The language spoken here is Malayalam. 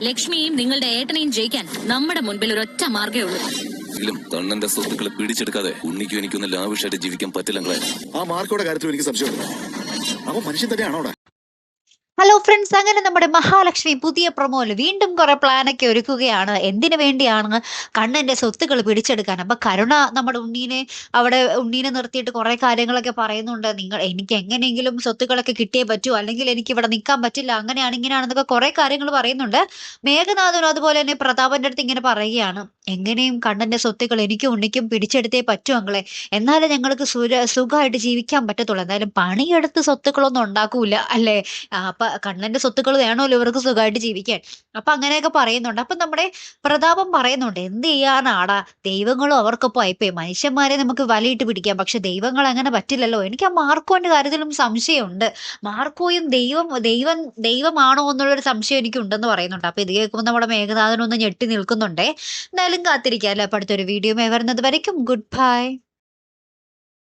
ലക്ഷ്മിയും നിങ്ങളുടെ ഏട്ടനെയും ജയിക്കാൻ നമ്മുടെ മുൻപിൽ ഒരൊറ്റ മാർഗ്ഗേ ഉള്ളൂ. കണ്ണന്റെ സ്വത്തുക്കളെ പിടിച്ചെടുക്കാതെ ഉണ്ണിക്കും എനിക്കൊന്ന് ലാവിഷായിട്ട് ജീവിക്കാൻ പറ്റില്ല. ആ മാർക്കോടെ കാര്യത്തിൽ എനിക്ക് സംശയമുണ്ട്. അവൻ മനുഷ്യൻ തന്നെയാണോടാ? ഹലോ ഫ്രണ്ട്സ്, അങ്ങനെ നമ്മുടെ മഹാലക്ഷ്മി പുതിയ പ്രൊമോയിൽ വീണ്ടും കുറെ പ്ലാനൊക്കെ ഒരുക്കുകയാണ്. എന്തിനു വേണ്ടിയാണ്? കണ്ണന്റെ സ്വത്തുക്കൾ പിടിച്ചെടുക്കാൻ. അപ്പൊ കരുണ നമ്മുടെ ഉണ്ണീനെ നിർത്തിയിട്ട് കുറെ കാര്യങ്ങളൊക്കെ പറയുന്നുണ്ട്. എനിക്ക് എങ്ങനെയെങ്കിലും സ്വത്തുക്കളൊക്കെ കിട്ടിയേ പറ്റൂ, അല്ലെങ്കിൽ എനിക്ക് ഇവിടെ നിൽക്കാൻ പറ്റില്ല, അങ്ങനെയാണ് ഇങ്ങനെയാണെന്നൊക്കെ കുറെ കാര്യങ്ങൾ പറയുന്നുണ്ട്. മേഘനാഥനും അതുപോലെ തന്നെ പ്രതാപന്റെ അടുത്ത് ഇങ്ങനെ പറയുകയാണ്, എങ്ങനെയും കണ്ണന്റെ സ്വത്തുക്കൾ എനിക്കും ഉണ്ണിക്കും പിടിച്ചെടുത്തേ പറ്റൂ അങ്ങളെ, എന്നാലേ ഞങ്ങൾക്ക് സുഖമായിട്ട് ജീവിക്കാൻ പറ്റത്തുള്ളൂ. എന്തായാലും പണിയെടുത്ത് സ്വത്തുക്കളൊന്നും ഉണ്ടാക്കൂല അല്ലേ? അപ്പൊ കണ്ണന്റെ സ്വത്തുക്കൾ വേണമല്ലോ ഇവർക്ക് സുഖമായിട്ട് ജീവിക്കാൻ. അപ്പൊ അങ്ങനെയൊക്കെ പറയുന്നുണ്ട്. അപ്പൊ നമ്മുടെ പ്രതാപം പറയുന്നുണ്ട്, എന്ത് ചെയ്യാനാടാ, ദൈവങ്ങളും അവർക്കൊപ്പം ആയിപ്പോയി. മനുഷ്യന്മാരെ നമുക്ക് വലയിട്ട് പിടിക്കാം, പക്ഷെ ദൈവങ്ങൾ അങ്ങനെ പറ്റില്ലല്ലോ. എനിക്ക് ആ മാർക്കോന്റെ കാര്യത്തിലും സംശയമുണ്ട്. മാർക്കോയും ദൈവമാണോ എന്നുള്ളൊരു സംശയം എനിക്ക് ഉണ്ടെന്ന് പറയുന്നുണ്ട്. അപ്പൊ ഇത് കേൾക്കുമ്പോൾ നമ്മുടെ മേഘനാഥനൊന്ന് ഞെട്ടി നിൽക്കുന്നുണ്ടേ. എന്തായാലും കാത്തിരിക്കാം അല്ലെ. അപ്പൊ അടുത്തൊരു വീഡിയോ വരുന്നത് വരയ്ക്കും ഗുഡ് ബൈ.